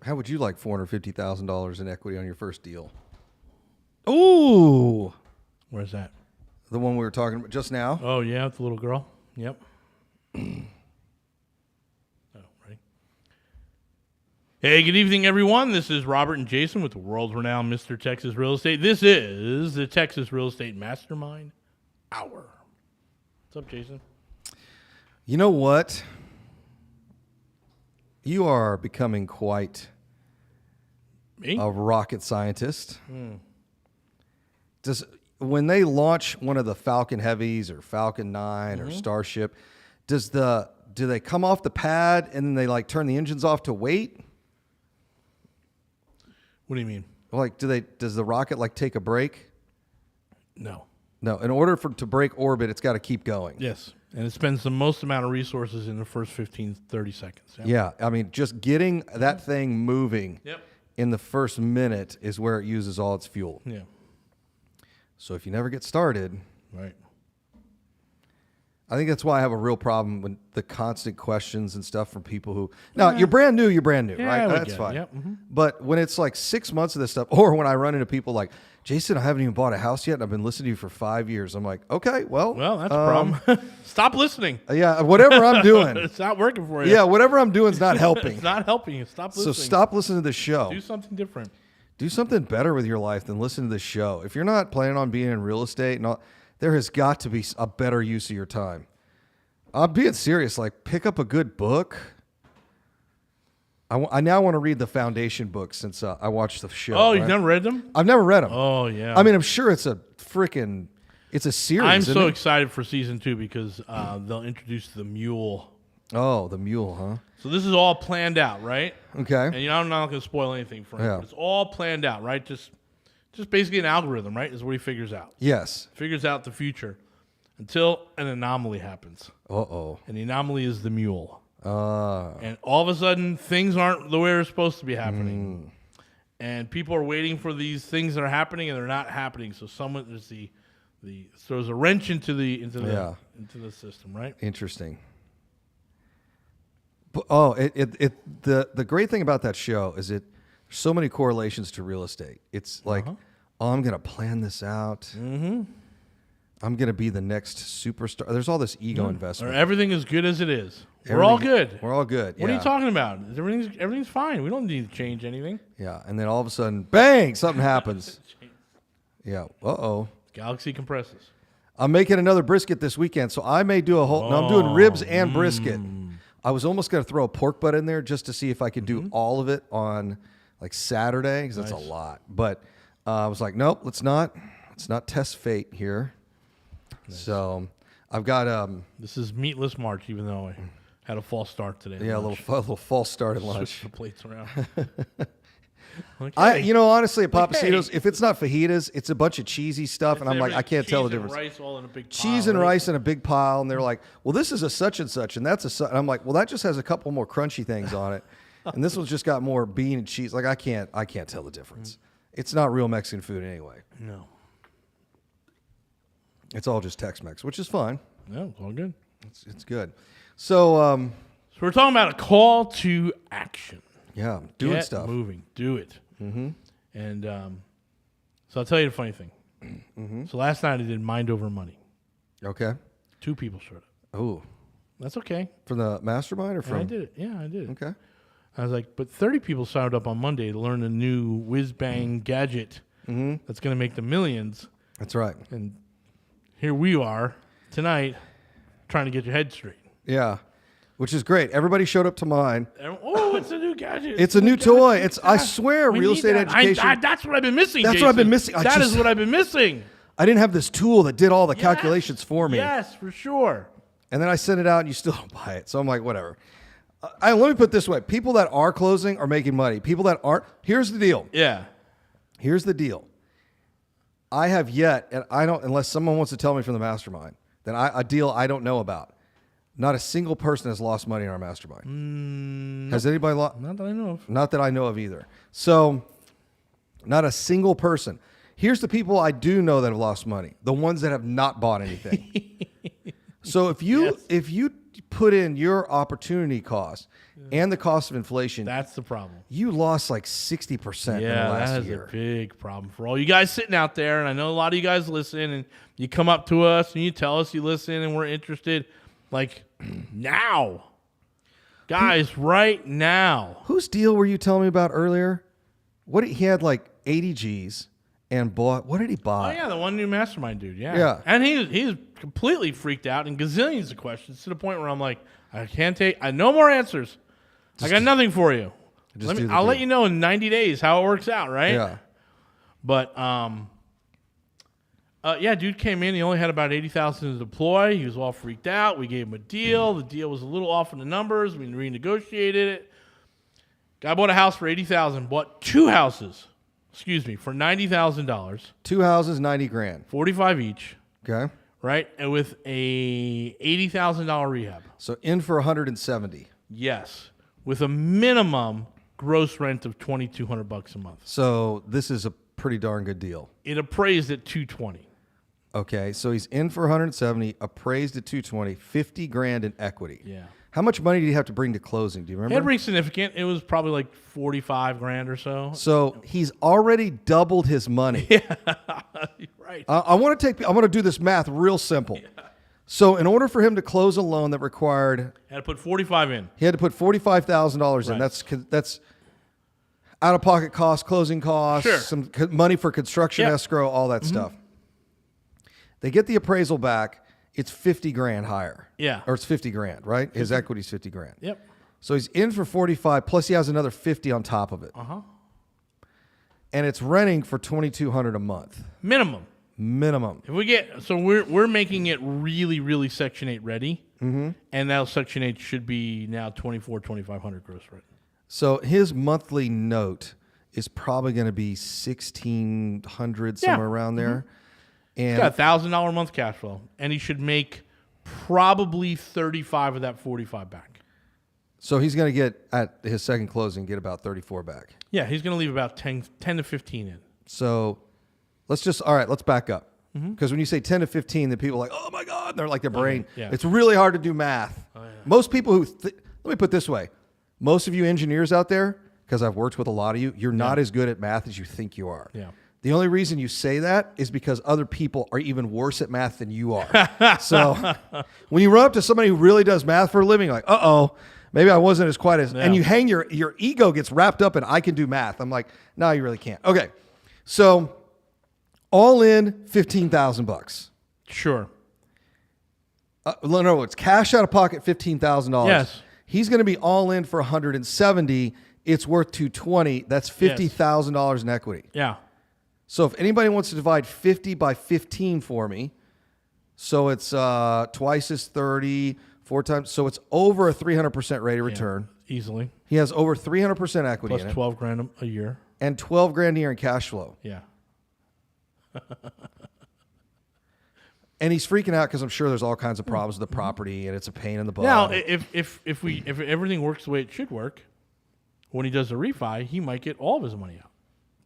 How would you like $450,000 in equity on your first deal? Ooh. Where's that? The one we were talking about just now? Oh, yeah, with the little girl. Yep. Ready? Hey, good evening, everyone. This is Robert and Jason with the world-renowned Mr. Texas Real Estate. This is the Texas Real Estate Mastermind Hour. What's up, Jason? You know what? You are becoming quite a rocket scientist. When they launch one of the Falcon Heavies or Falcon 9 or Starship, do they come off the pad and then they like turn the engines off to wait? What do you mean? Like, does the rocket like take a break? No. No. In order to break orbit, it's got to keep going. Yes. And it spends the most amount of resources in the first 15, 30 seconds. Yeah. I mean, just getting that thing moving in the first minute is where it uses all its fuel. Yeah. So if you never get started, right. I think that's why I have a real problem with the constant questions and stuff from people who, now you're brand new, right? That's fine. Yep. Mm-hmm. But when it's like 6 months of this stuff, or when I run into people like, Jason, I haven't even bought a house yet, and I've been listening to you for 5 years. I'm like, okay, well, that's a problem. Stop listening. Yeah, whatever I'm doing. It's not working for you. Yeah, whatever I'm doing is not helping. It's not helping you. Stop listening. So stop listening to the show. Do something different. Do something better with your life than listen to this show. If you're not planning on being in real estate, and all, there has got to be a better use of your time. I'm being serious. Like, pick up a good book. I now want to read the foundation books since I watched the show. Oh, you've never read them? I've never read them. Oh, yeah. I mean, I'm sure it's a series. I'm so excited for season 2 because they'll introduce the mule. Oh, the mule, huh? So this is all planned out, right? Okay. And I'm not going to spoil anything for him. Yeah. But it's all planned out, right? Just basically an algorithm, right? Is what he figures out. Yes. Figures out the future until an anomaly happens. Uh-oh. And the anomaly is the mule. And all of a sudden, things aren't the way they're supposed to be happening. And people are waiting for these things that are happening, and they're not happening. So someone throws a wrench into the system, right? Interesting. The great thing about that show is there's so many correlations to real estate. It's like, I'm going to plan this out. Mm-hmm. I'm going to be the next superstar. There's all this ego investment. Or everything is good as it is. We're all good. We're all good. What are you talking about? Everything's fine. We don't need to change anything. Yeah, and then all of a sudden, bang, something happens. Yeah, uh-oh. Galaxy compresses. I'm making another brisket this weekend, so I may do a whole... No, I'm doing ribs and brisket. I was almost going to throw a pork butt in there just to see if I could do all of it on like Saturday, because that's a lot. But I was like, nope, let's not test fate here. Nice. So I've got... this is meatless March, even though I had a false start today. Yeah, a little false start at lunch. Switch the plates around. Okay. Honestly, at Papacitos, if it's not fajitas, it's a bunch of cheesy stuff, and I'm like, I can't tell the difference. Rice all in a big pile, cheese and rice in a big pile, and they're like, well, this is a such and such, and that's a such. And I'm like, well, that just has a couple more crunchy things on it, and this one's just got more bean and cheese. Like, I can't tell the difference. It's not real Mexican food anyway. No. It's all just Tex-Mex, which is fine. No, it's all good. It's good. So we're talking about a call to action. Yeah, doing Get stuff. moving. Do it. Mm-hmm. And so I'll tell you the funny thing. Mm-hmm. So last night I did Mind Over Money. Okay. 2 people showed up. Oh. That's okay. From the mastermind or from? I did it. Yeah, I did it. Okay. I was like, but 30 people signed up on Monday to learn a new whiz-bang gadget that's going to make them millions. That's right. And here we are tonight trying to get your head straight. Yeah. Which is great. Everybody showed up to mine. Oh, it's a new gadget. It's a new toy. I swear, real estate education. That's what I've been missing, That's Jason. what I've been missing. That is what I've been missing. I didn't have this tool that did all the calculations for me. Yes, for sure. And then I sent it out, and you still don't buy it. So I'm like, whatever. Let me put it this way. People that are closing are making money. People that aren't, here's the deal. Yeah. Here's the deal. I have yet, and I don't, unless someone wants to tell me from the mastermind, then a deal I don't know about. Not a single person has lost money in our mastermind. Has anybody lost? Not that I know of. Not that I know of either. So, not a single person. Here's the people I do know that have lost money. The ones that have not bought anything. So if you put in your opportunity cost and the cost of inflation, That's the problem. you lost like 60% in the last that is year. a big problem for all you guys sitting out there. And I know a lot of you guys listen, and you come up to us and you tell us you listen and we're interested. Like, now. Guys, right now. Whose deal were you telling me about earlier? He had like 80 G's and bought, what did he buy? Oh, yeah, the one new mastermind dude. Yeah. Yeah. And he's completely freaked out and gazillions of questions to the point where I'm like, I no more answers. I got nothing for you. I'll let you know in 90 days how it works out, right? Yeah. But, dude came in. He only had about 80,000 to deploy. He was all freaked out. We gave him a deal. The deal was a little off in the numbers. We renegotiated it. Guy bought a house for 80,000. Bought two houses, for $90,000. 2 houses, 90 grand. 45 each. Okay. Right, and with a $80,000 rehab. So in for 170. Yes, with a minimum gross rent of $2,200 a month. So this is a pretty darn good deal. It appraised at $220,000. Okay, so he's in for 170, appraised at 220, 50 grand in equity. Yeah. How much money did he have to bring to closing? Do you remember? It pretty significant. It was probably like 45 grand or so. So he's already doubled his money. Yeah, right. I want to do this math real simple. Yeah. So in order for him to close a loan that required, Had to put 45 in. he had to put $45,000 in. Right. That's out of pocket costs, closing costs, Sure. some money for construction escrow, all that stuff. They get the appraisal back. It's 50 grand higher. Yeah. Or it's 50 grand, right? His equity's 50 grand. Yep. So he's in for 45, plus he has another 50 on top of it. Uh-huh. And it's renting for $2,200 a month. Minimum. Minimum. If we get, so we're making it really, really Section 8 ready. Mm-hmm. And now Section 8 should be now $2,500 gross rent. So his monthly note is probably going to be $1,600, somewhere around there. He's And got $1,000 a month cash flow, and he should make probably 35 of that 45 back. so he's going to get, at his second closing, get about 34 back. Yeah, he's going to leave about 10 to 15 in. So let's back up. Because when you say 10 to 15, then people are like, oh my God, they're like their brain. Yeah. It's really hard to do math. Oh, yeah. Most people let me put it this way. Most of you engineers out there, because I've worked with a lot of you, you're not as good at math as you think you are. Yeah. The only reason you say that is because other people are even worse at math than you are. So when you run up to somebody who really does math for a living, you're like, uh-oh, maybe I wasn't as quite as, and you hang your ego gets wrapped up in I can do math. I'm like, no, you really can't. Okay. So all in $15,000. Sure. No, it's cash out of pocket, $15,000. Yes. He's going to be all in for 170. It's worth 220. That's $50,000 in equity. Yeah. So if anybody wants to divide 50 by 15 for me, so it's twice as 30, 4 times. So it's over a 300% rate of return. Easily. He has over 300% equity Plus in it. 12 grand a year. And 12 grand a year in cash flow. Yeah. And he's freaking out because I'm sure there's all kinds of problems with the property and it's a pain in the butt. Now, if everything works the way it should work, when he does the refi, he might get all of his money out.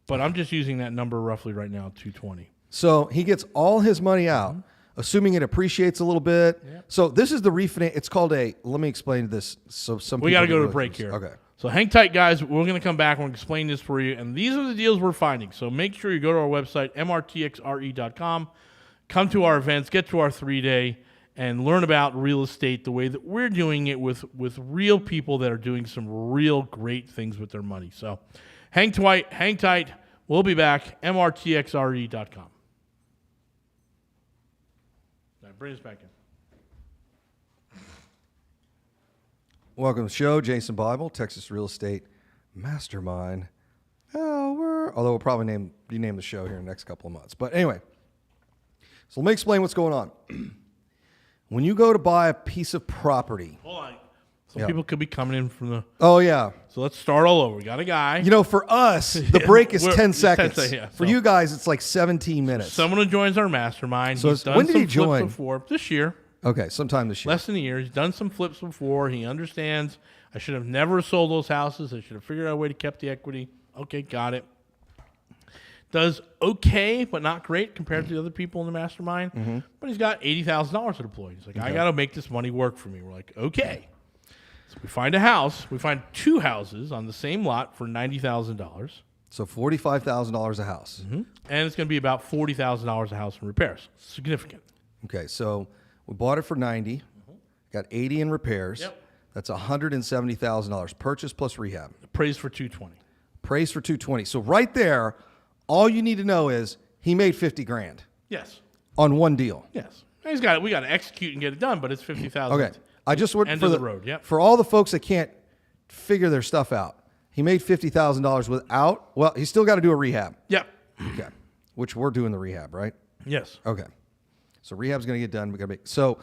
But I'm just using that number roughly right now, 220. So he gets all his money out, assuming it appreciates a little bit. Yep. So this is the refinance. It's called let me explain this. So some We got to people go to get a break confused. here. Okay. So hang tight, guys. We're going to come back. We're going to explain this for you. And these are the deals we're finding. So make sure you go to our website, mrtxre.com. Come to our events, get to our 3-day, and learn about real estate the way that we're doing it with real people that are doing some real great things with their money. So hang tight. We'll be back, mrtxre.com. All right, bring us back in. Welcome to the show, Jason Bible, Texas Real Estate Mastermind. Although we'll probably rename the show here in the next couple of months. But anyway, so let me explain what's going on. When you go to buy a piece of property. Hold on. Some people could be coming in from the... Oh, yeah. So let's start all over. We got a guy. You know, for us, the break is 10 seconds. 10 seconds, For you guys, it's like 17 minutes. Someone who joins our mastermind. So He's done when did some he flips join? Before. This year. Okay, sometime this year. Less than a year. He's done some flips before. He understands. I should have never sold those houses. I should have figured out a way to keep the equity. Okay, got it. Does okay, but not great compared to the other people in the mastermind. But he's got $80,000 to deploy. He's like, I got to make this money work for me. We're like, okay. So we find a house. We find 2 houses on the same lot for $90,000. So $45,000 a house. And it's going to be about $40,000 a house in repairs. Significant. Okay, so we bought it for 90, got 80 in repairs. Yep. That's $170,000 purchase plus rehab. Appraised for $220. Praise for 220. So right there, all you need to know is he made 50 grand Yes. on one deal. Yes. We got to execute and get it done, but it's $50,000. Okay, I just went End for of the road. Yep. For all the folks that can't figure their stuff out. He made $50,000 without. Well, he's still got to do a rehab. Yep. Okay, which we're doing the rehab, right? Yes. Okay, so rehab's going to get done. We got to make so.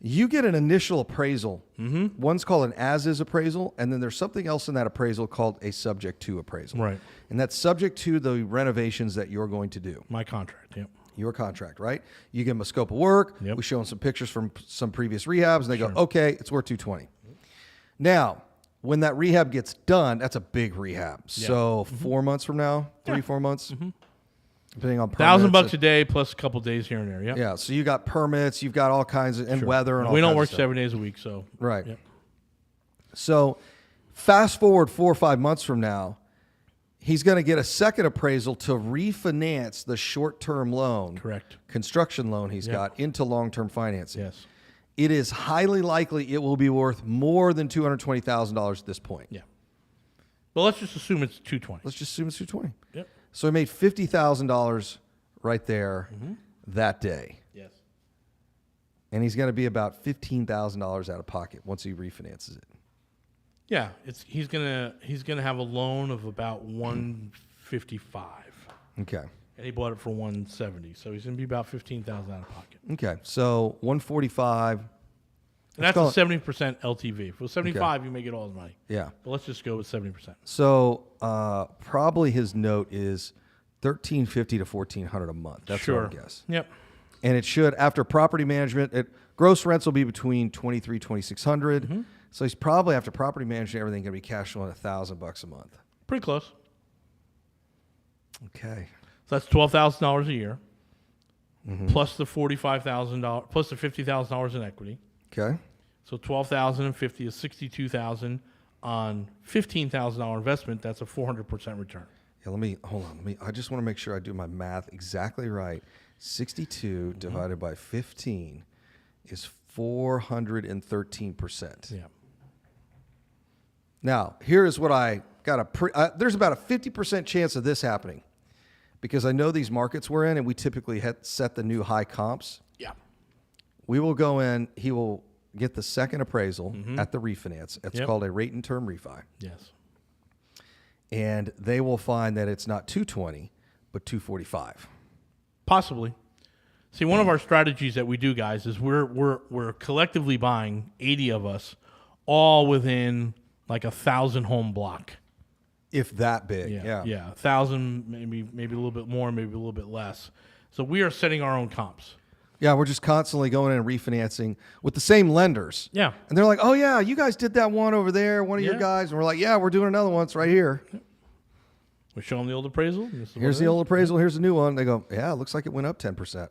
You get an initial appraisal. One's called an as-is appraisal, and then there's something else in that appraisal called a subject-to appraisal. Right. And that's subject to the renovations that you're going to do. My contract. Yep. Your contract, right? You give them a scope of work. Yep. We show them some pictures from some previous rehabs, and they go, okay, it's worth 220. Now, when that rehab gets done, that's a big rehab. So 4 months from now, 4 months, depending on permits. $1,000 a day plus a couple days here and there. Yep. Yeah. So you got permits, you've got all kinds of, and weather and all We don't kinds work of stuff. 7 days a week, so. Right. Yep. So fast forward 4 or 5 months from now, he's going to get a second appraisal to refinance the short-term loan, Correct. construction loan he's got into long-term financing. Yes. It is highly likely it will be worth more than $220,000 at this point. Yeah. But let's just assume it's 220. Let's just assume it's 220. Yep. So he made $50,000 right there that day. Yes. And he's going to be about $15,000 out of pocket once he refinances it. Yeah, he's gonna have a loan of about 155, Okay. and he bought it for 170, so he's gonna be about 15,000 out of pocket. Okay. So 145. And that's call a it- 70% LTV. If it was 75, you make it all the money. Yeah. But let's just go with 70%. So probably his note is $1,350 to $1,400 a month. That's what I would guess. Yep. And it should, after property management, gross rents will be between $2,300, $2,600. So he's probably, after property management, everything going to be cash flowing $1,000 a month. Pretty close. Okay. So that's $12,000 a year, plus the $45,000, plus the $50,000 in equity. Okay. So $12,050 is $62,000 on $15,000 investment. That's a 400% return. Yeah, hold on. I just want to make sure I do my math exactly right. 62 divided by 15 is 413%. Yeah. Now, here is what I got there's about a 50% chance of this happening because I know these markets we're in and we typically set the new high comps. Yeah. We will go in, he will get the second appraisal at the refinance. It's called a rate and term refi. Yes. And they will find that it's not 220, but 245. Possibly. See, one of our strategies that we do, guys, is we're collectively buying 80 of us, all within like 1,000 home block. If that big, yeah. 1,000, maybe a little bit more, maybe a little bit less. So we are setting our own comps. Yeah, we're just constantly going in and refinancing with the same lenders. Yeah. And they're like, oh, yeah, you guys did that one over there, one of your Yeah. guys. And we're like, yeah, we're doing another one. It's right here. We show them the old appraisal. Here's the old appraisal. Here's the new one. They go, yeah, it looks like it went up 10%.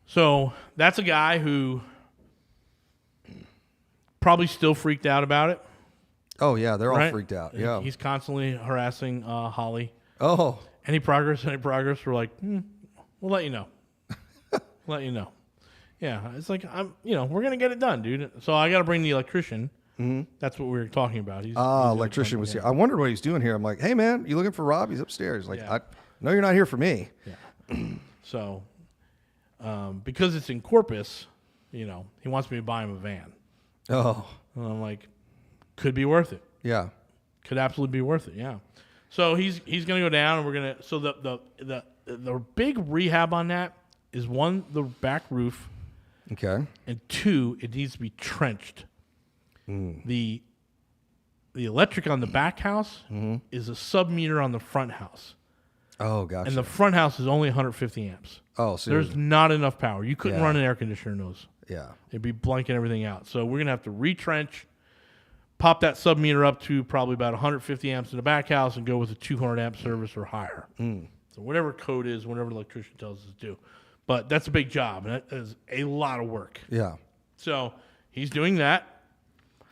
So that's a guy who probably still freaked out about it. Oh, yeah, they're all right? freaked out. Yeah. He's constantly harassing Holly. Oh, Any progress? We're like, we'll let you know. Let you know. Yeah, it's like we're gonna get it done, dude. So I got to bring the electrician. That's what we were talking about. He's electrician was here. I wondered what he's doing here. I'm like, hey, man, you looking for Rob? He's upstairs. Like, Yeah. no, you're not here for me. Yeah. So, because it's in Corpus, he wants me to buy him a van. Oh, And I'm like, could be worth it. yeah. Could absolutely be worth it. Yeah. So he's gonna go down, and we're gonna. So the big rehab on that is one, the back roof, Okay. and two, it needs to be trenched. The electric on the back house is a sub-meter on the front house. Oh, gotcha. And the front house is only 150 amps. oh, so There's not enough power. You couldn't Yeah. run an air conditioner in those. yeah. It'd be blanking everything out. So we're going to have to retrench, pop that sub meter up to probably about 150 amps in the back house and go with a 200 amp service or higher. So whatever code is, whatever the electrician tells us to do. But that's a big job, and that is a lot of work. Yeah. So he's doing that.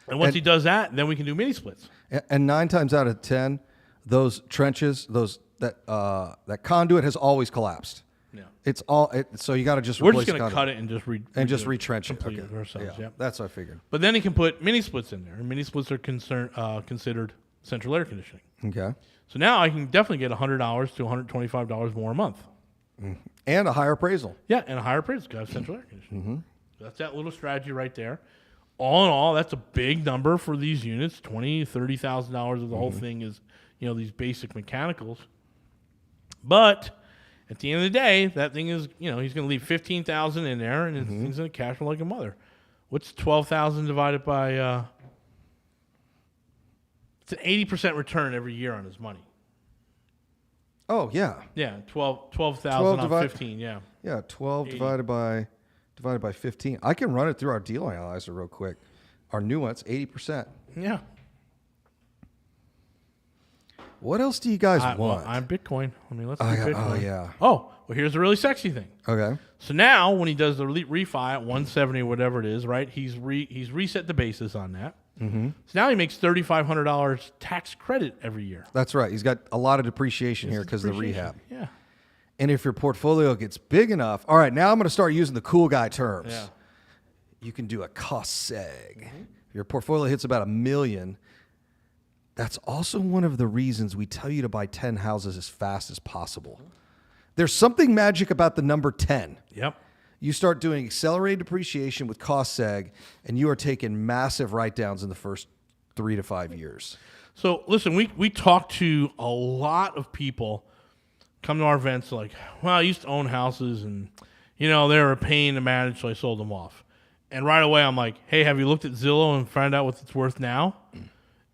And once he does that, then we can do mini splits. And 9 times out of 10, those trenches, that conduit has always collapsed. Yeah. It's all so you got to just We're replace just going the to conduit cut it and just retrench it. complete it ourselves. Yeah, Yeah. that's what I figured. But then he can put mini splits in there. And mini splits are considered central air conditioning. Okay. So now I can definitely get $100 to $125 more a month. And a higher appraisal. Yeah, and a higher price because I have central air conditioning. So that's that little strategy right there. All in all, that's a big number for these units. $20,000, $30,000 of the whole thing is, these basic mechanicals. But at the end of the day, that thing is, he's going to leave $15,000 in there, and it's going to cash flow like a mother. What's 12,000 divided by? It's an 80% return every year on his money. Oh yeah. Yeah, 12,000 on 15. Yeah. Yeah, 12 80. divided by 15. I can run it through our deal analyzer real quick. Our new one's 80%. Yeah. What else do you guys want? Well, I'm Bitcoin. Let's do Bitcoin. Oh yeah. Oh, well, here's a really sexy thing. Okay. So now, when he does the refi at 170 or whatever it is, right? He's reset the basis on that. So now he makes $3,500 tax credit every year. That's right. He's got a lot of depreciation here because of the rehab. Yeah. And if your portfolio gets big enough, all right, now I'm going to start using the cool guy terms. Yeah. You can do a cost seg. If your portfolio hits about $1 million, that's also one of the reasons we tell you to buy 10 houses as fast as possible. There's something magic about the number 10. Yep. You start doing accelerated depreciation with cost seg, and you are taking massive write-downs in the first 3 to 5 years. So listen, we talk to a lot of people come to our events like, well, I used to own houses and, they were a pain to manage, so I sold them off. And right away I'm like, hey, have you looked at Zillow and found out what it's worth now?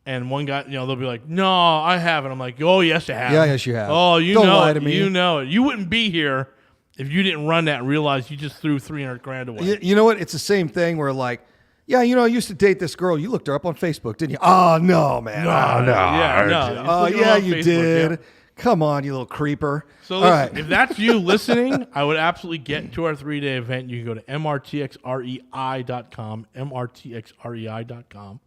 And one guy, they'll be like, no, I haven't. I'm like, oh, yes, you have. Yeah, yes, you have. Oh, Don't lie to me. You know it. You wouldn't be here if you didn't run that and realize you just threw $300,000 away. You know what? It's the same thing where like, yeah, I used to date this girl. You looked her up on Facebook, didn't you? Oh, no, man. Oh, no. Yeah, no. Oh, yeah, you Facebook, did. yeah. Come on, you little creeper. So listen, if that's you listening, I would absolutely get to our 3-day event. You can go to mrtxrei.com, mrtxrei.com,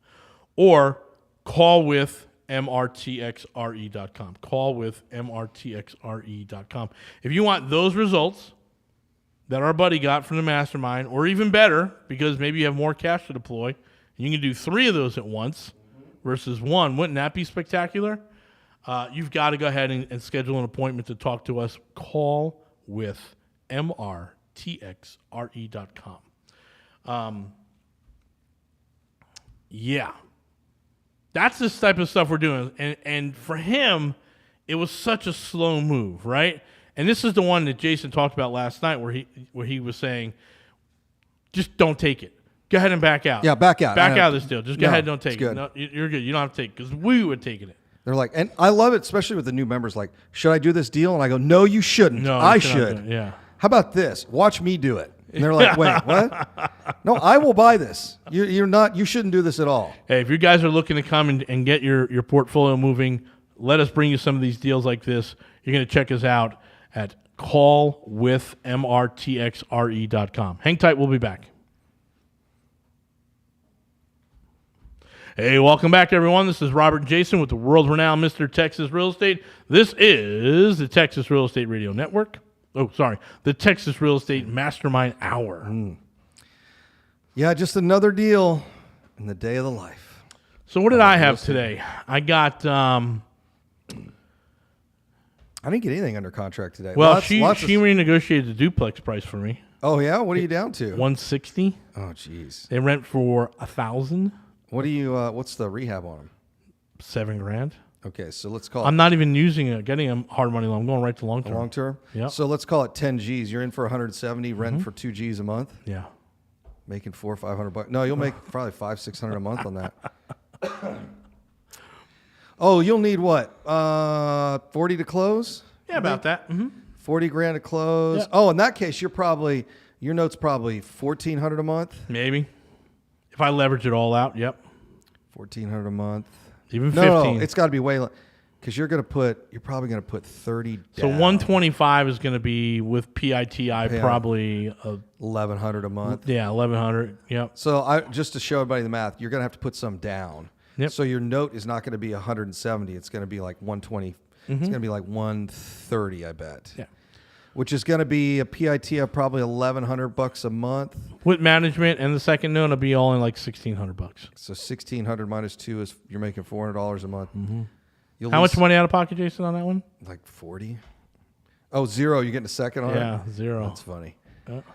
or call with mrtxre.com. Call with mrtxre.com. If you want those results that our buddy got from the mastermind, or even better, because maybe you have more cash to deploy, and you can do 3 of those at once versus 1, wouldn't that be spectacular? You've got to go ahead and schedule an appointment to talk to us. Call with mrtxre.com. Yeah. That's the type of stuff we're doing. And for him, it was such a slow move, right? And this is the one that Jason talked about last night where he was saying, just don't take it. Go ahead and back out. Yeah, back out. Back out of this deal. Just go ahead and don't take it. No, you're good. You don't have to take it because we would have taken it. They're like, and I love it, especially with the new members, like, should I do this deal? And I go, no, you shouldn't. No, I should. Yeah. How about this? Watch me do it. And they're like, wait, what? No, I will buy this. You shouldn't do this at all. Hey, if you guys are looking to come and get your portfolio moving, let us bring you some of these deals like this. You're going to check us out at callwithmrtxre.com. Hang tight. We'll be back. Hey, welcome back, everyone. This is Robert and Jason with the world-renowned Mr. Texas Real Estate. This is the Texas Real Estate Radio Network. Oh, sorry, the Texas Real Estate Mastermind Hour. Yeah, just another deal in the day of the life. So what did I have today? I got... I didn't get anything under contract today. Well, she renegotiated the duplex price for me. Oh, yeah? What are you down to? $160. Oh, jeez. They rent for $1,000. What do you? What's the rehab on them? $7,000. Okay, so let's call it. I'm not even getting a hard money loan. I'm going right to long term. Long term? Yeah. So let's call it 10 G's. You're in for 170, renting for 2 G's a month. Yeah. Making $400 or $500. No, you'll make probably $500-600 a month on that. Oh, you'll need what? 40 to close? Yeah, about that. Mm-hmm. 40 grand to close. Yep. Oh, in that case, your note's probably $1,400 a month. Maybe. If I leverage it all out, yep. $1,400 a month. Even 15. No, it's got to be way because you're probably going to put 30 down. So 125 is going to be with PITI probably $1,100 a month. Yeah, 1,100. Yep. So just to show everybody the math, you're going to have to put some down. Yep. So your note is not going to be 170. It's going to be like 120. It's going to be like 130, I bet. Yeah. Which is going to be a PIT of probably $1,100 a month. With management and the second note, it'll be all in like $1,600. So 1,600 minus 2 is you're making $400 a month. Mm-hmm. How much money out of pocket, Jason, on that one? Like 40. Oh, 0. You're getting a second on it? Yeah, 0. That's funny.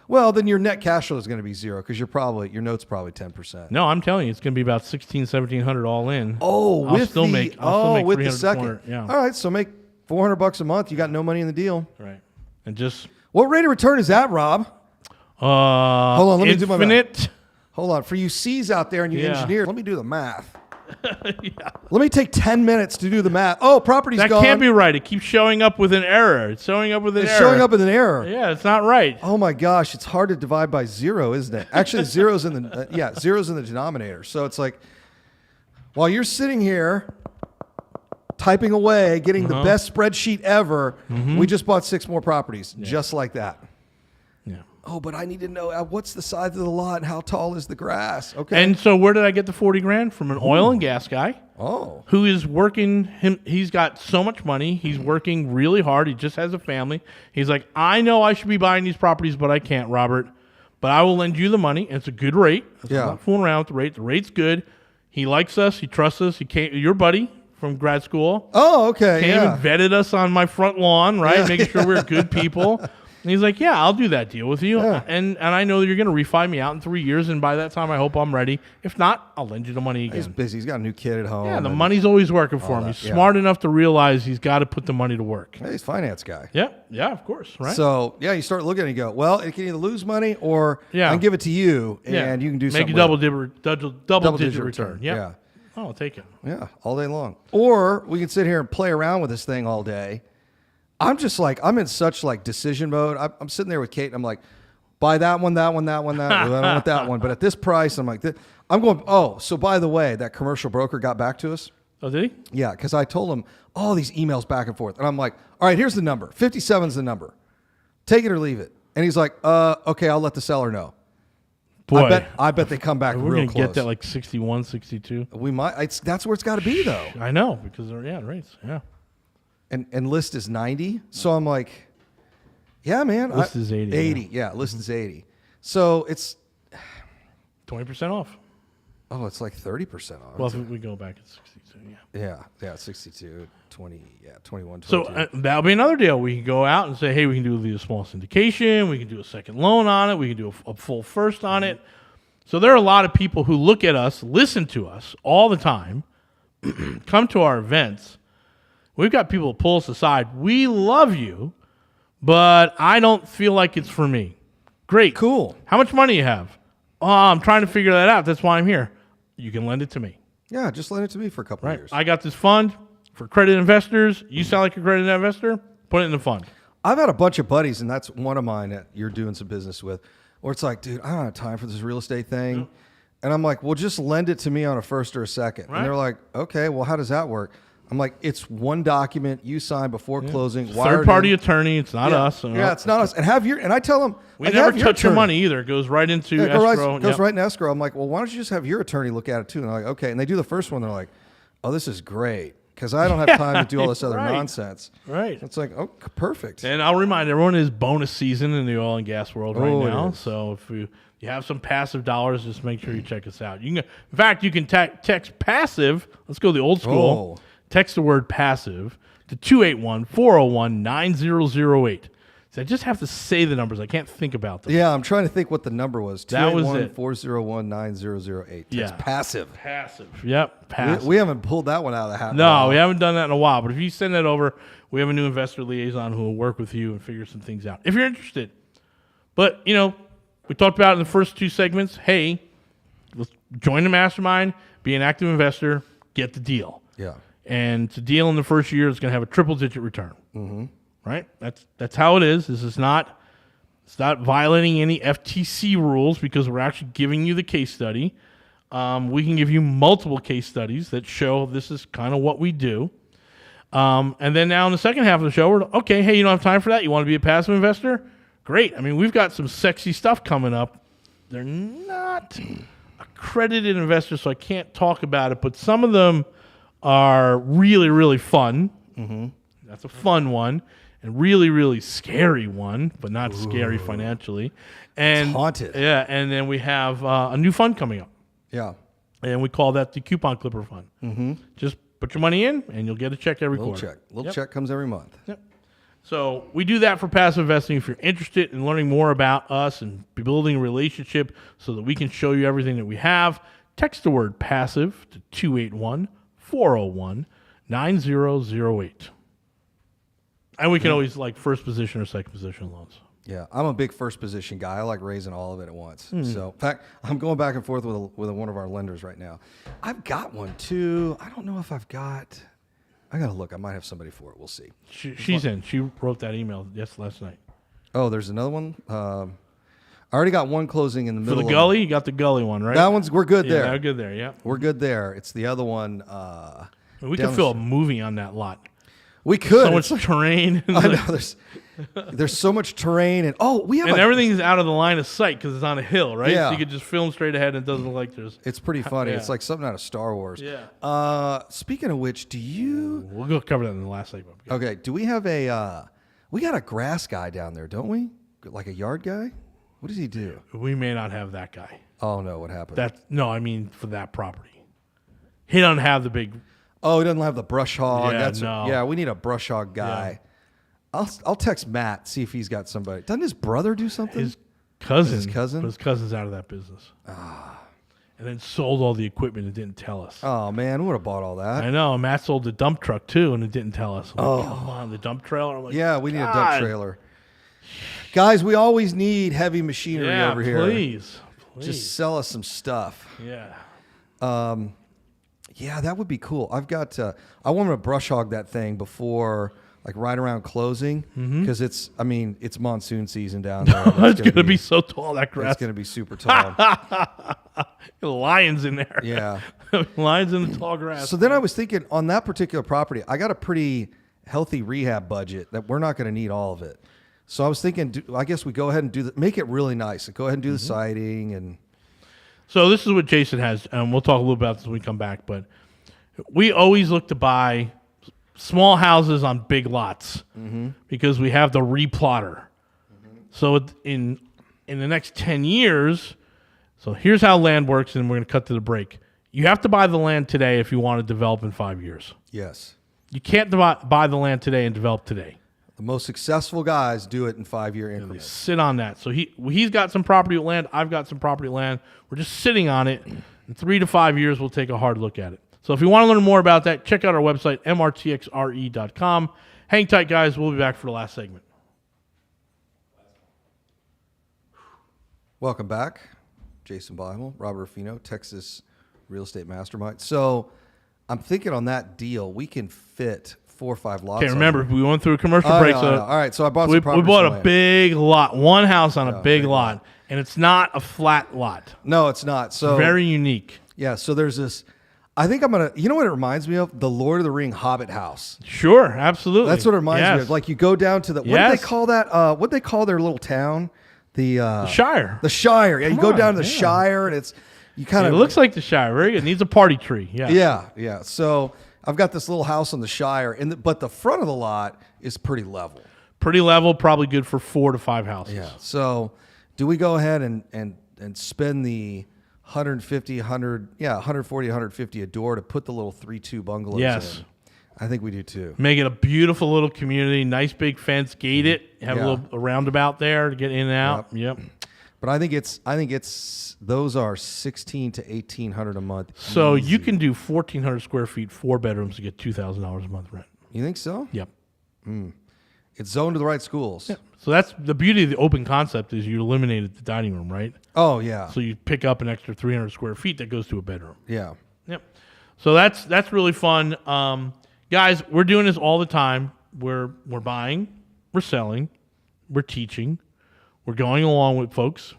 Well, then your net cash flow is going to be 0 because your note's probably 10%. No, I'm telling you, it's going to be about $1,700 all in. Oh, I'll still make with the 300, second. 400, yeah. All right, so make $400 a month. You got no money in the deal. Right. And just what rate of return is that, Rob? hold on, let me do my math. Infinite. Hold on, for you C's out there and you Yeah. engineers, let me do the math. Yeah. Let me take 10 minutes to do the math. Oh, property's That gone. can't be right. It keeps showing up with an error. It's showing up with an It's error. showing up with an error. Yeah, it's not right. Oh my gosh, it's hard to divide by 0, isn't it? Actually, zero's in the zero's in the denominator. So it's like while you're sitting here typing away, getting the best spreadsheet ever, we just bought 6 more properties just like that. Yeah. Oh, but I need to know what's the size of the lot and how tall is the grass. Okay. And so where did I get the 40 grand? From an oil and gas guy. Oh. Who is working he's got so much money. He's working really hard. He just has a family. He's like, I know I should be buying these properties, but I can't, Robert. But I will lend you the money. And it's a good rate. Yeah. I'm not fooling around with the rate. The rate's good. He likes us. He trusts us. He came, your buddy from grad school. Oh, okay. Came Yeah. and vetted us on my front lawn, right? Yeah. Making sure we're good people. And he's like, yeah, I'll do that deal with you. Yeah. And I know that you're going to refi me out in 3 years. And by that time, I hope I'm ready. If not, I'll lend you the money again. He's busy. He's got a new kid at home. Yeah, the and- money's always working for him. that, He's smart enough to realize he's got to put the money to work. Hey, he's a finance guy. Yeah, of course, right? So, yeah, you start looking and you go, well, it can either lose money or I can give it to you and you can do Make something a with it. double digit return. Yep. Yeah. Oh, I'll take it. Yeah, all day long. Or we can sit here and play around with this thing all day. I'm just like, I'm in such like decision mode. I'm sitting there with Kate and I'm like, buy that one, that one, that one, that one. I don't want that one. But at this price, I'm like, I'm going, oh, so by the way, that commercial broker got back to us. Oh, did he? Yeah, because I told him all these emails back and forth. And I'm like, all right, here's the number. 57 is the number. Take it or leave it. And he's like, okay, I'll let the seller know. Boy. I bet they come back We're real going to close. get that like 61, 62. We might. That's where it's got to be, though. I know, because they're, rates. Yeah. And list is 90. So I'm like, yeah, man. List is 80. 80, yeah. List is 80. So it's 20% off. Oh, it's like 30% off. Well, if we go back at 62, Yeah, 62, 20, 21, 22. So that'll be another deal. We can go out and say, hey, we can do a small syndication. We can do a second loan on it. We can do a full first on it. So there are a lot of people who look at us, listen to us all the time, come to our events. We've got people pull us aside. We love you, but I don't feel like it's for me. Great. Cool. How much money you have? Oh, I'm trying to figure that out. That's why I'm here. You can lend it to me. Yeah, just lend it to me for a couple of years. I got this fund for credit investors. You sound like a credit investor. Put it in the fund. I've had a bunch of buddies, and that's one of mine that you're doing some business with, where it's like, dude, I don't have time for this real estate thing. Yeah. And I'm like, well, just lend it to me on a first or a second. Right. And they're like, okay, well, how does that work? I'm like, it's one document you sign before closing. Third-party attorney. It's not us. Yeah, it's not us. And I tell them, we never touch your money either. It goes right into escrow. Goes right in escrow. I'm like, well, why don't you just have your attorney look at it too? And they're like, okay. And they do the first one. They're like, oh, this is great because I don't have time to do all this other nonsense. Right. It's like, oh, perfect. And I'll remind everyone, it is bonus season in the oil and gas world right now. So if you have some passive dollars, just make sure you check us out. You can, in fact, you can text passive. Let's go the old school. Text the word passive to 281-401-9008. So I just have to say the numbers. I can't think about them. Yeah, I'm trying to think what the number was. That was it. 281-401-9008. That's passive. Passive. Yep, passive. We haven't pulled that one out of the hat. No, we haven't done that in a while. But if you send that over, we have a new investor liaison who will work with you and figure some things out if you're interested. But, we talked about in the first two segments, hey, let's join the mastermind, be an active investor, get the deal. Yeah. And to deal in the first year is going to have a triple-digit return. Mm-hmm. Right? That's how it is. It's not violating any FTC rules because we're actually giving you the case study. We can give you multiple case studies that show this is kind of what we do. And then now in the second half of the show, we're okay. Hey, you don't have time for that? You want to be a passive investor? Great. I mean, we've got some sexy stuff coming up. They're not accredited investors, so I can't talk about it. But some of them are really, really fun. Mm-hmm. That's a fun one. And really, really scary one, but not scary financially. And it's haunted. Yeah, and then we have a new fund coming up. Yeah. And we call that the Coupon Clipper Fund. Mm-hmm. Just put your money in, and you'll get a check every quarter. Little check comes every month. Yep. So we do that for passive investing. If you're interested in learning more about us and building a relationship so that we can show you everything that we have, text the word passive to 281-401-9008. And we can always like first position or second position loans. Yeah, I'm a big first position guy. I like raising all of it at once. So, in fact, I'm going back and forth with one of our lenders right now. I've got one too. I don't know if I've got. I gotta look. I might have somebody for it. We'll see. She's in. She wrote that email last night. Oh, there's another one. I already got one closing in the middle. For the Gully, you got the Gully one, right? That one's we're good there. Yeah, good there. Yeah, we're good there. It's the other one. We could fill a movie on that lot. We could. So much terrain. I know there's so much terrain and we have everything's out of the line of sight because it's on a hill, right? Yeah. So you could just film straight ahead and it doesn't look like there's. It's pretty funny. Yeah. It's like something out of Star Wars. Yeah. Speaking of which, We'll go cover that in the last segment. Okay. Do we have we got a grass guy down there, don't we? Like a yard guy? What does he do? We may not have that guy. Oh no, what happened? I mean for that property. He doesn't have the big. Oh, he doesn't have the brush hog. Yeah, we need a brush hog guy. Yeah. I'll text Matt, see if he's got somebody. Doesn't his brother do something? His cousin. But his cousin's out of that business. And then sold all the equipment and didn't tell us. Oh man, we would have bought all that. I know. Matt sold the dump truck too, and it didn't tell us. Like, come on, the dump trailer. I'm like, yeah, we need a dump trailer. Guys, we always need heavy machinery over here. Please. Just sell us some stuff. Yeah. Yeah, that would be cool. I've got. I want to brush hog that thing before, like right around closing, because it's monsoon season down there. It's gonna be so tall, that grass. It's gonna be super tall. Lions in there. Yeah, lions in the tall grass. So then I was thinking on that particular property, I got a pretty healthy rehab budget that we're not going to need all of it. So I was thinking, I guess we go ahead and make it really nice. Go ahead and do the siding and. So this is what Jason has, and we'll talk a little about this when we come back. But we always look to buy small houses on big lots because we have the replotter. So in the next 10 years, so here's how land works, and we're going to cut to the break. You have to buy the land today if you want to develop in 5 years. Yes. You can't buy the land today and develop today. The most successful guys do it in 5-year increments. Sit on that. So he's got some property with land. I've got some property with land. We're just sitting on it. In 3 to 5 years, we'll take a hard look at it. So if you want to learn more about that, check out our website, mrtxre.com. Hang tight, guys. We'll be back for the last segment. Welcome back. Jason Bible, Robert Orfino, Texas Real Estate Mastermind. So I'm thinking on that deal, we can fit 4 or 5 lots. Okay, remember, we went through a commercial break. So all right, so I bought some property. We bought a big lot, one house on a big lot, and it's not a flat lot. No, it's not. So very unique. Yeah, so there's this. I think I'm going to, you know what it reminds me of? The Lord of the Ring Hobbit house. Sure, absolutely. That's what it reminds me of. Like you go down to the, what do they call that? What do they call their little town? The Shire. The Shire. Yeah, you go down to the Shire and it's, you kind of. It looks like the Shire. Very good. It needs a party tree. Yeah. Yeah. So I've got this little house on the Shire, but the front of the lot is pretty level. Pretty level, probably good for 4 to 5 houses. Yeah. So do we go ahead and spend the 140, 150 a door to put the little 3-2 bungalows in? I think we do too. Make it a beautiful little community, nice big fence, gate it, have a roundabout there to get in and out. Yep. But I think it's those are 1,600 to 1,800 a month. So easy. You can do 1,400 square feet, 4 bedrooms to get $2,000 a month rent. You think so? Yep. It's zoned to the right schools. Yep. So that's the beauty of the open concept is you eliminated the dining room, right? Oh yeah. So you pick up an extra 300 square feet that goes to a bedroom. Yeah. Yep. So that's really fun. Guys, we're doing this all the time. We're buying, we're selling, we're teaching, we're going along with folks,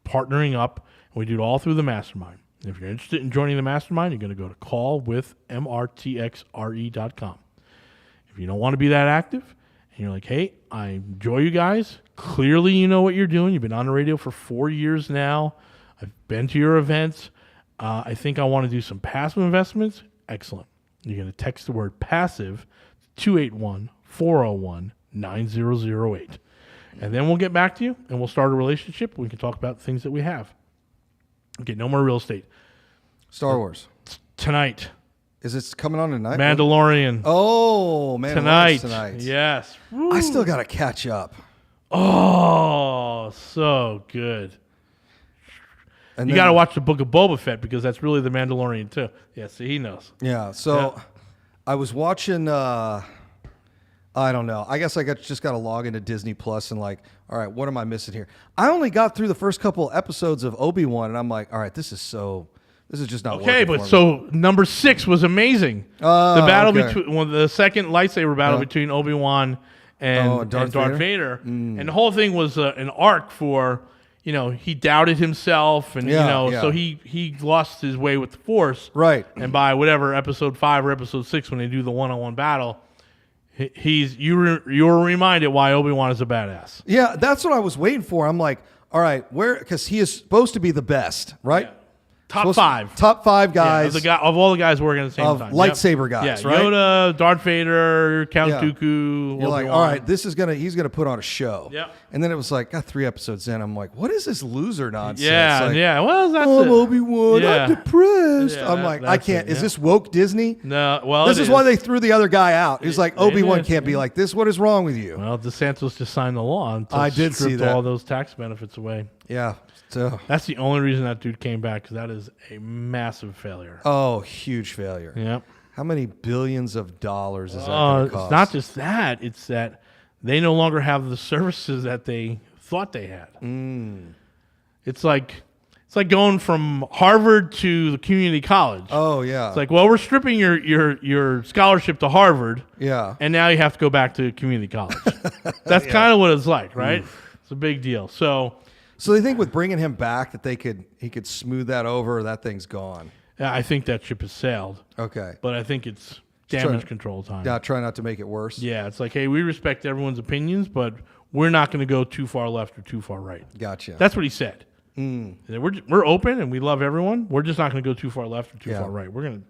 partnering up, and we do it all through the mastermind. If you're interested in joining the mastermind, you're going to go to callwithmrtxre.com. If you don't want to be that active, and you're like, hey, I enjoy you guys. Clearly, you know what you're doing. You've been on the radio for 4 years now. I've been to your events. I think I want to do some passive investments. Excellent. You're going to text the word passive to 281-401-9008. And then we'll get back to you, and we'll start a relationship. We can talk about things that we have. Okay, no more real estate. Star Wars. Tonight. Is it coming on tonight? Mandalorian. Oh, Mandalorian tonight. Yes. Woo. I still got to catch up. Oh, so good. And you got to watch the Book of Boba Fett because that's really the Mandalorian too. Yeah, see, he knows. Yeah, so I was watching, I don't know. I guess I just got to log into Disney Plus and like, all right, what am I missing here? I only got through the first couple episodes of Obi-Wan and I'm like, all right, this is just not working. Okay, but so number 6 was amazing. The battle between the second lightsaber battle between Obi-Wan and Darth Vader. And the whole thing was an arc for, he doubted himself and, so he lost his way with the Force. Right. And by whatever, episode 5 or episode 6, when they do the one-on-one battle, you're reminded why Obi-Wan is a badass. Yeah, that's what I was waiting for. I'm like, all right, because he is supposed to be the best, right? Yeah. Top 5 guys of all the guys working at the same time. Lightsaber guys, right? Yoda, Darth Vader, Count Dooku. You're like, all right, he's gonna put on a show. Yep. And then it was like, got 3 episodes in. I'm like, what is this loser nonsense? Yeah, like, Well, that's I'm Obi-Wan. I'm depressed. Yeah, I'm like, I can't. Is this woke Disney? No. Well, this is why they threw the other guy out. He's like, Obi-Wan can't be like this. What is wrong with you? Well, DeSantis just signed the law. I did see that. All those tax benefits away. Yeah. So that's the only reason that dude came back, because that is a massive failure. Oh, huge failure. Yep. How many billions of dollars is that going to cost? It's not just that. It's that they no longer have the services that they thought they had. It's like going from Harvard to the community college. Oh, yeah. It's like, well, we're stripping your scholarship to Harvard. Yeah. And now you have to go back to community college. That's kind of what it's like, right? It's a big deal. So they think with bringing him back that he could smooth that over, or that thing's gone. Yeah, I think that ship has sailed. Okay. But I think it's damage control time. Yeah, try not to make it worse. Yeah, it's like, hey, we respect everyone's opinions, but we're not going to go too far left or too far right. Gotcha. That's what he said. We're open and we love everyone. We're just not going to go too far left or too far right. We're going to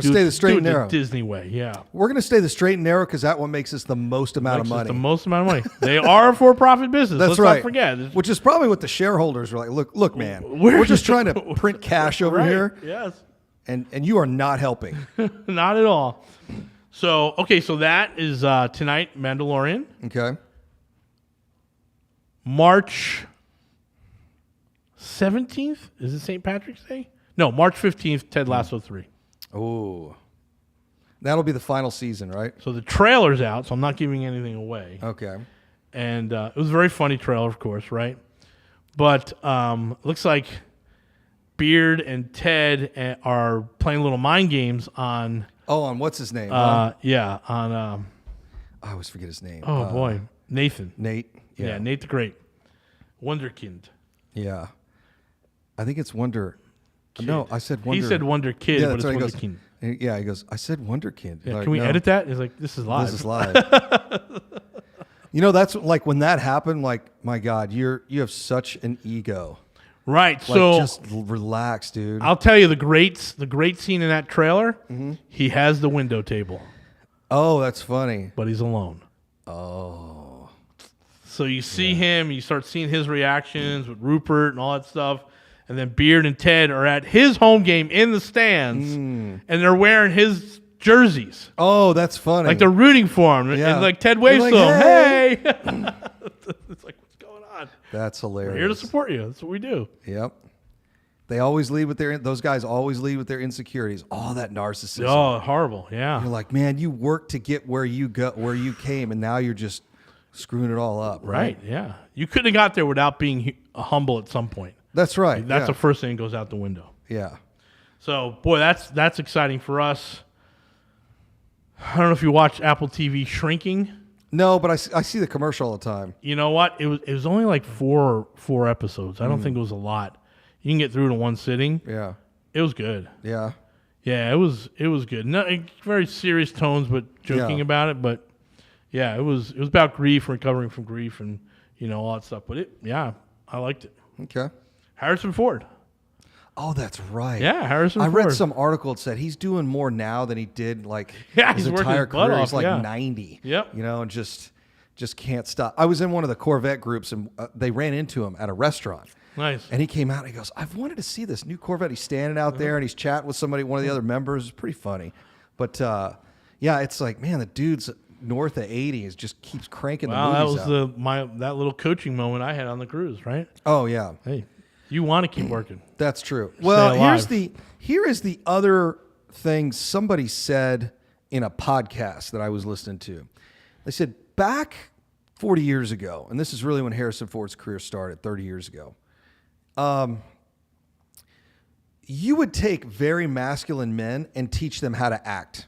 stay the straight and narrow. The Disney way, yeah. We're going to stay the straight and narrow because that one makes us the most amount of money. The most amount of money. They are a for-profit business. That's Let's right. not forget. Which is probably what the shareholders were like. Look, man, we're just trying to print cash over here. Yes. And you are not helping. Not at all. So that is tonight, Mandalorian. Okay. March 17th? Is it St. Patrick's Day? No, March 15th, Ted Lasso 3. Oh. That'll be the final season, right? So the trailer's out, so I'm not giving anything away. Okay. And it was a very funny trailer, of course, right? But looks like Beard and Ted are playing little mind games on... Oh, on what's his name? Yeah, on... I always forget his name. Oh, boy. Nathan. Nate. Yeah, Nate the Great. Wonderkind. Yeah. I think it's Wonder... Kid. No, I said Wonder... He said Wonder Kid, but it's Wonderkind. Yeah, he goes, I said Wonderkind. Yeah, like, can we edit that? He's like, this is live. This is live. That's like when that happened, like, my God, you have such an ego. Right. Like, so just relax, dude. I'll tell you the great scene in that trailer. Mm-hmm. He has the window table. Oh, that's funny. But he's alone. Oh. So you see him, you start seeing his reactions with Rupert and all that stuff. And then Beard and Ted are at his home game in the stands, and they're wearing his jerseys. Oh, that's funny. Like they're rooting for him. Yeah. And like Ted waves like, to him, hey! It's like, what's going on? That's hilarious. We're here to support you. That's what we do. Yep. They always lead with those guys always lead with their insecurities. All that narcissism. Oh, horrible. Yeah. You're like, man, you worked to get where you came, and now you're just screwing it all up. Right. Yeah. You couldn't have got there without being humble at some point. That's right. That's the first thing that goes out the window. Yeah. So, boy, that's exciting for us. I don't know if you watch Apple TV Shrinking. No, but I see the commercial all the time. You know what? It was only like four episodes. I don't think it was a lot. You can get through it in one sitting. Yeah. It was good. Yeah. Yeah, it was good. No, very serious tones, but joking about it. But yeah, it was about grief, recovering from grief, and all that stuff. But I liked it. Okay. Harrison Ford. Oh, that's right. Yeah, Harrison Ford. I read some article that said he's doing more now than he did his he's working entire his butt career. off, He's 90. Yep. And just can't stop. I was in one of the Corvette groups, and they ran into him at a restaurant. Nice. And he came out and he goes, I've wanted to see this new Corvette. He's standing out there and he's chatting with one of the other members. It's pretty funny. But it's like, man, the dude's north of 80 is just keeps cranking the movies out. That was that little coaching moment I had on the cruise, right? Oh, yeah. Hey, you want to keep working. That's true. Stay Well, alive. here is the other thing somebody said in a podcast that I was listening to. They said back 40 years ago, and this is really when Harrison Ford's career started, 30 years ago, you would take very masculine men and teach them how to act.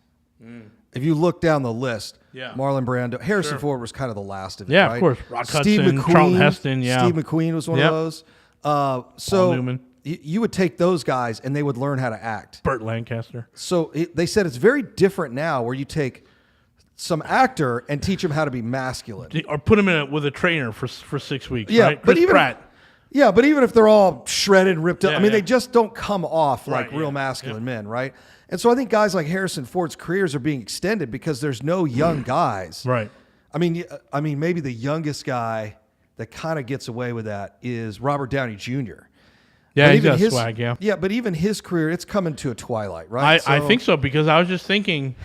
If you look down the list, Marlon Brando, Harrison Ford was kind of the last of it. Yeah, right? of course. Rock Steve Hudson, McQueen, Charlton Heston, Steve McQueen was one of those. So Newman. you would take those guys and they would learn how to act. Burt Lancaster. So they said it's very different now, where you take some actor and teach him how to be masculine, Or put him with a trainer for 6 weeks. Yeah, right? but Chris Pratt. Yeah, but even if they're all shredded and ripped up, I mean, they just don't come off like Right, real masculine men, right? And so I think guys like Harrison Ford's careers are being extended because there's no young guys. Right. I mean, maybe the youngest guy that kind of gets away with that is Robert Downey Jr. Yeah, But he's even got swag, yeah. Yeah, but even his career, it's coming to a twilight, right? I think so, because I was just thinking,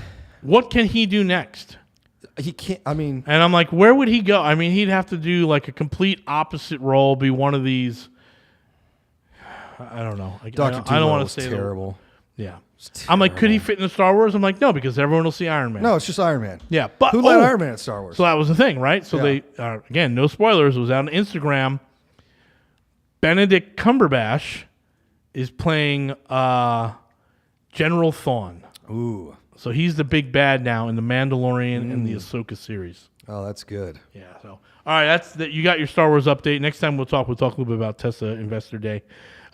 what can he do next? He can't, and I'm like, where would he go? I mean, he'd have to do like a complete opposite role, be one of these. I don't know. Dr. I don't want to say say terrible. Yeah. I'm like, could he fit into Star Wars? I'm like, no, because everyone will see Iron Man. No, it's just Iron Man. Yeah, but who let Iron Man at Star Wars? So that was the thing, right? So they again, no spoilers. It was out on Instagram. Benedict Cumberbatch is playing General Thawne. Ooh. So he's the big bad now in the Mandalorian and the Ahsoka series. Oh, that's good. Yeah. So all right, that's that. You got your Star Wars update. Next time we'll talk a little bit about Tesla Investor Day.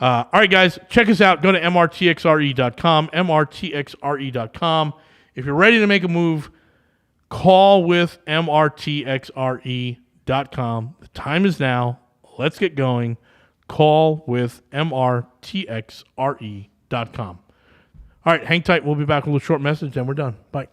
All right, guys, check us out. Go to mrtxre.com, mrtxre.com. If you're ready to make a move, call with mrtxre.com. The time is now. Let's get going. Call with mrtxre.com. All right, hang tight. We'll be back with a short message, and we're done. Bye.